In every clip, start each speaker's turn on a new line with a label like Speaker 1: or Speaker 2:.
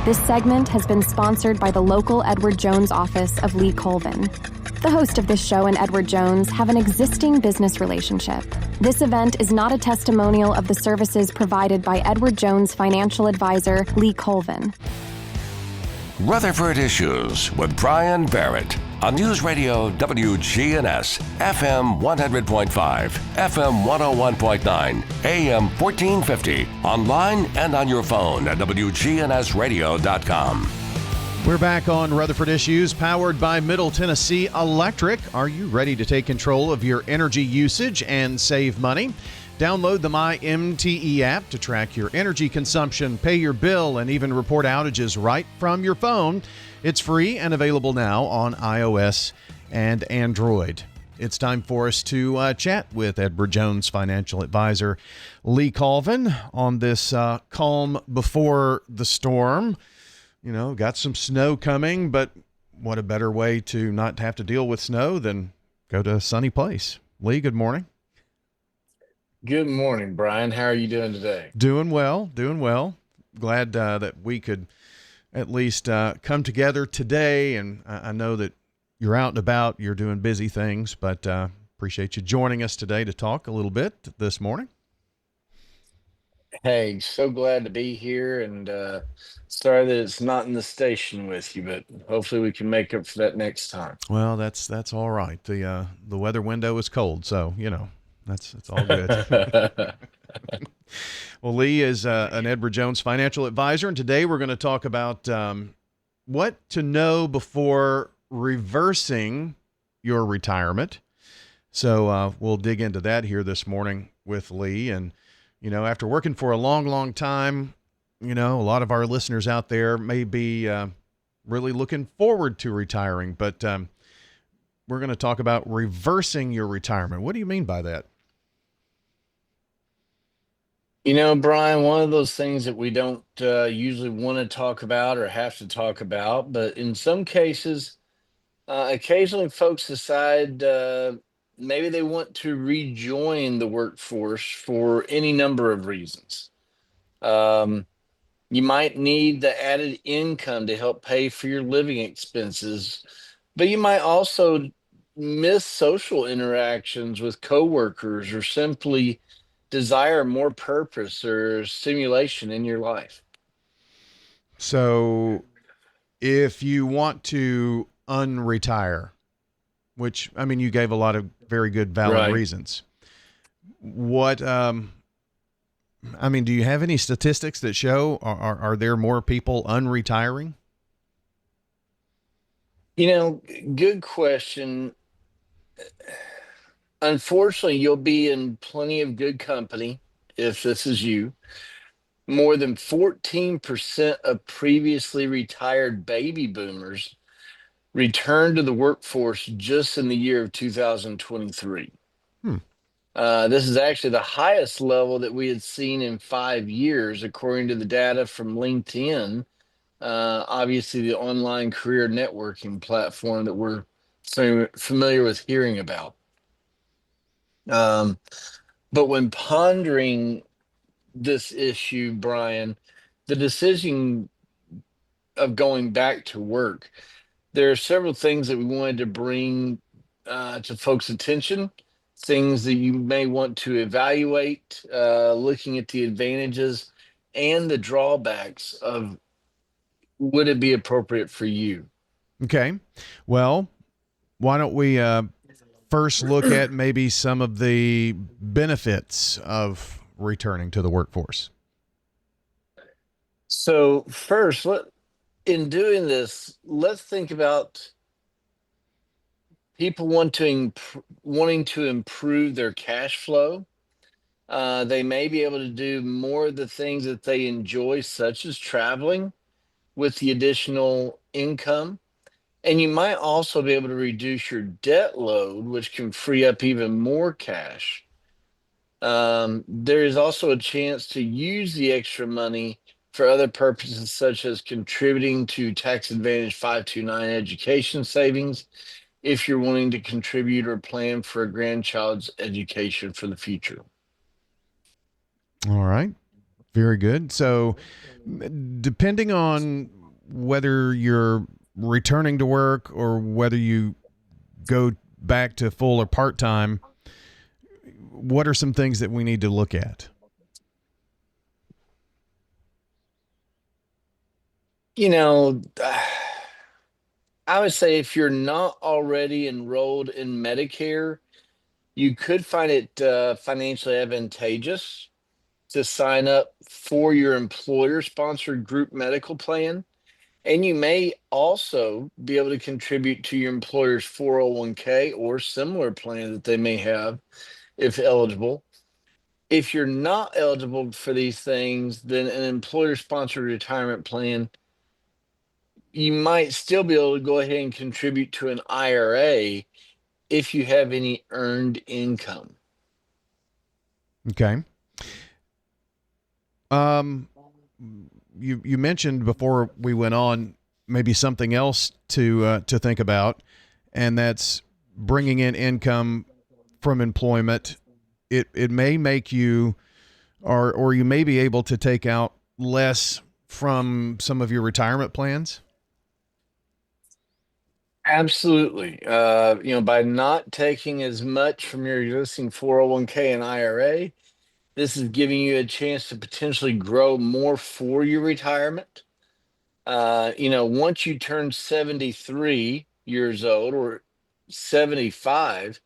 Speaker 1: This segment has been sponsored by the local Edward Jones office of Lee Colvin. The host of this show and Edward Jones have an existing business relationship. This event is not a testimonial of the services provided by Edward Jones financial advisor Lee Colvin.
Speaker 2: Rutherford Issues with Bryan Barrett on News Radio WGNS, FM 100.5, FM 101.9, AM 1450, online and on your phone at WGNSradio.com.
Speaker 3: We're back on Rutherford Issues, powered by Middle Tennessee Electric. Are you ready to take control of your energy usage and save money? Download the MyMTE app to track your energy consumption, pay your bill, and even report outages right from your phone. It's free and available now on iOS and Android. It's time for us to chat with Edward Jones financial advisor Lee Colvin on this calm before the storm. You know, got some snow coming, but what a better way to not have to deal with snow than go to a sunny place. Lee, good morning.
Speaker 4: Good morning, Brian. How are you doing today?
Speaker 3: Doing well. Glad that we could at least come together today. And I know that you're out and about, you're doing busy things, but appreciate you joining us today to talk a little bit this morning.
Speaker 4: Hey, so glad to be here, and sorry that it's not in the station with you, but hopefully we can make up for that next time.
Speaker 3: Well, that's all right. The weather window is cold, so you know. It's all good. Well, Lee is an Edward Jones financial advisor, and today we're going to talk about what to know before reversing your retirement. So we'll dig into that here this morning with Lee. And, you know, after working for a long, long time, you know, a lot of our listeners out there may be really looking forward to retiring, but we're going to talk about reversing your retirement. What do you mean by that?
Speaker 4: You know, Brian, one of those things that we don't usually want to talk about or have to talk about, but in some cases, occasionally folks decide maybe they want to rejoin the workforce for any number of reasons. You might need the added income to help pay for your living expenses, but you might also miss social interactions with coworkers or simply desire more purpose or stimulation in your life.
Speaker 3: So if you want to unretire, which, I mean, you gave a lot of very good, valid reasons. What, I mean, do you have any statistics that show, are there more people unretiring?
Speaker 4: You know, good question. Unfortunately, you'll be in plenty of good company if this is you. More than 14% of previously retired baby boomers returned to the workforce just in the year of 2023. This is actually the highest level that we had seen in 5 years, according to the data from LinkedIn, obviously the online career networking platform that we're so familiar with hearing about. But when pondering this issue, Brian, the decision of going back to work, there are several things that we wanted to bring to folks' attention, things that you may want to evaluate, looking at the advantages and the drawbacks of would it be appropriate for you.
Speaker 3: Okay. Well, why don't we first look at maybe some of the benefits of returning to the workforce?
Speaker 4: So first, in doing this, let's think about people wanting to improve their cash flow. They may be able to do more of the things that they enjoy, such as traveling, with the additional income. And you might also be able to reduce your debt load, which can free up even more cash. There is also a chance to use the extra money for other purposes, such as contributing to tax advantage 529 education savings, if you're wanting to contribute or plan for a grandchild's education for the future.
Speaker 3: All right. Very good. So, depending on whether you're returning to work or whether you go back to full or part time, what are some things that we need to look at?
Speaker 4: You know, I would say if you're not already enrolled in Medicare, you could find it financially advantageous to sign up for your employer sponsored group medical plan. And you may also be able to contribute to your employer's 401k or similar plan that they may have if eligible. If you're not eligible for these things, then an employer sponsored retirement plan, you might still be able to go ahead and contribute to an IRA if you have any earned income.
Speaker 3: Okay. You mentioned before we went on maybe something else to think about, and that's bringing in income from employment. It may make you or you may be able to take out less from some of your retirement plans.
Speaker 4: Absolutely. By not taking as much from your existing 401k and IRA, this is giving you a chance to potentially grow more for your retirement. Once you turn 73 years old or 75,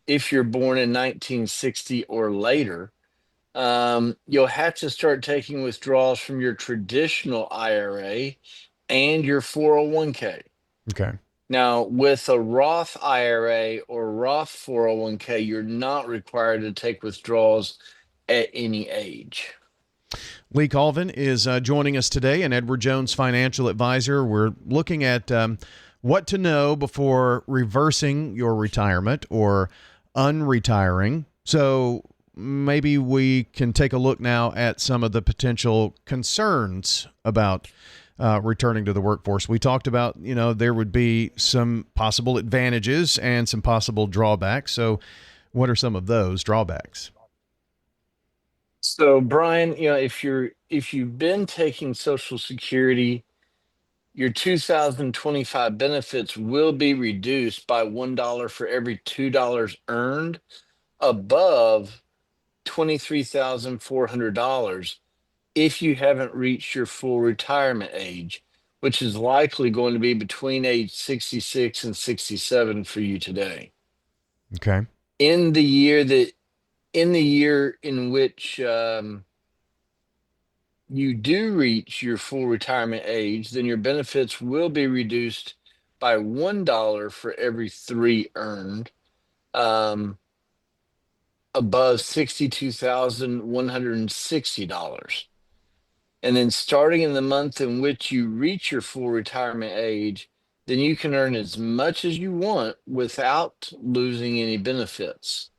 Speaker 4: if you're born in 1960 or later, you'll have to start taking withdrawals from your traditional IRA and your 401k.
Speaker 3: Okay.
Speaker 4: Now, with a Roth IRA or Roth 401k, you're not required to take withdrawals at any age.
Speaker 3: Lee Colvin is joining us today, an Edward Jones financial advisor. We're looking at what to know before reversing your retirement or unretiring. So maybe we can take a look now at some of the potential concerns about returning to the workforce. We talked about, there would be some possible advantages and some possible drawbacks. So what are some of those drawbacks?
Speaker 4: So, Brian, if you've been taking Social Security, your 2025 benefits will be reduced by $1 for every $2 earned above $23,400 if you haven't reached your full retirement age, which is likely going to be between age 66 and 67 for you today.
Speaker 3: Okay.
Speaker 4: In the year in which you do reach your full retirement age, then your benefits will be reduced by $1 for every three earned above $62,160. And then starting in the month in which you reach your full retirement age, then you can earn as much as you want without losing any benefits.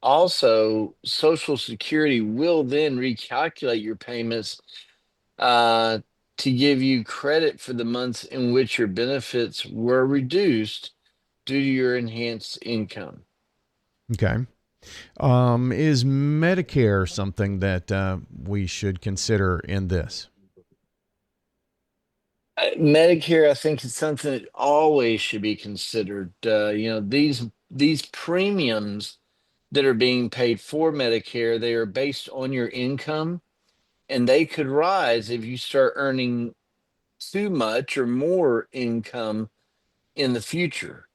Speaker 4: Also, Social Security will then recalculate your payments to give you credit for the months in which your benefits were reduced due to your enhanced income.
Speaker 3: Okay. Is Medicare something that we should consider in this?
Speaker 4: Medicare, I think, is something that always should be considered. These premiums that are being paid for Medicare, they are based on your income, and they could rise if you start earning too much or more income in the future.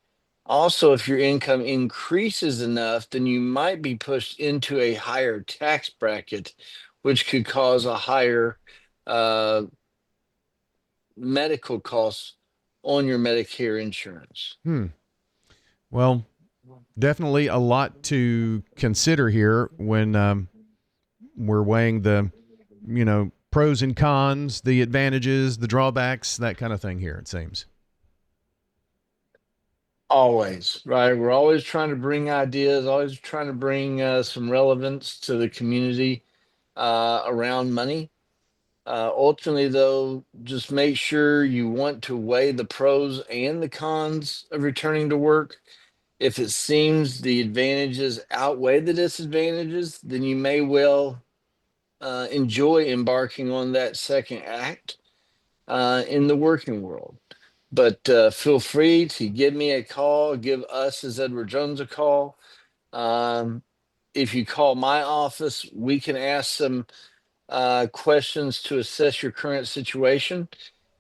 Speaker 4: Also, if your income increases enough, then you might be pushed into a higher tax bracket, which could cause a higher medical costs on your Medicare insurance.
Speaker 3: Well, definitely a lot to consider here when we're weighing the, pros and cons, the advantages, the drawbacks, that kind of thing here, it seems.
Speaker 4: Always, right? We're always trying to bring ideas, always trying to bring some relevance to the community around money. Ultimately, though, just make sure you want to weigh the pros and the cons of returning to work. If it seems the advantages outweigh the disadvantages, then you may well enjoy embarking on that second act in the working world. But feel free to give me a call, give us as Edward Jones a call. If you call my office, we can ask some questions to assess your current situation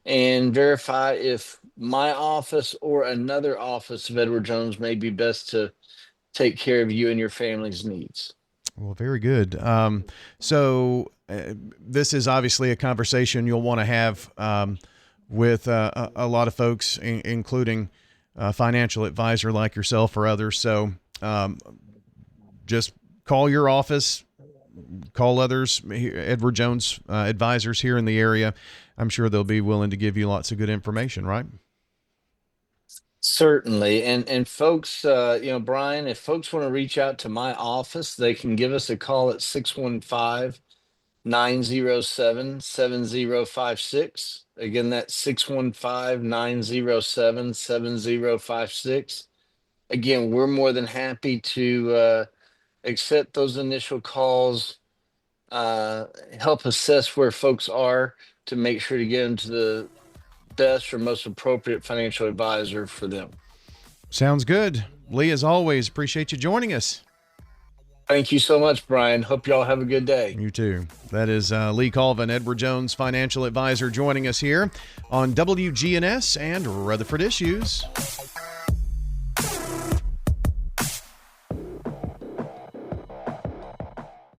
Speaker 4: and verify if my office or another office of Edward Jones may be best to take care of you and your family's needs.
Speaker 3: Well, very good. So this is obviously a conversation you'll want to have with a lot of folks, including a financial advisor like yourself or others. So just call your office, call others, Edward Jones advisors here in the area. I'm sure they'll be willing to give you lots of good information, right?
Speaker 4: Certainly. And folks, Brian, if folks want to reach out to my office, they can give us a call at 615-907-7056. Again, that's 615-907-7056. Again, we're more than happy to accept those initial calls, help assess where folks are to make sure to get them to the best or most appropriate financial advisor for them.
Speaker 3: Sounds good. Lee, as always, appreciate you joining us.
Speaker 4: Thank you so much, Brian. Hope y'all have a good day.
Speaker 3: You too. That is Lee Colvin, Edward Jones financial advisor, joining us here on WGNS and Rutherford Issues.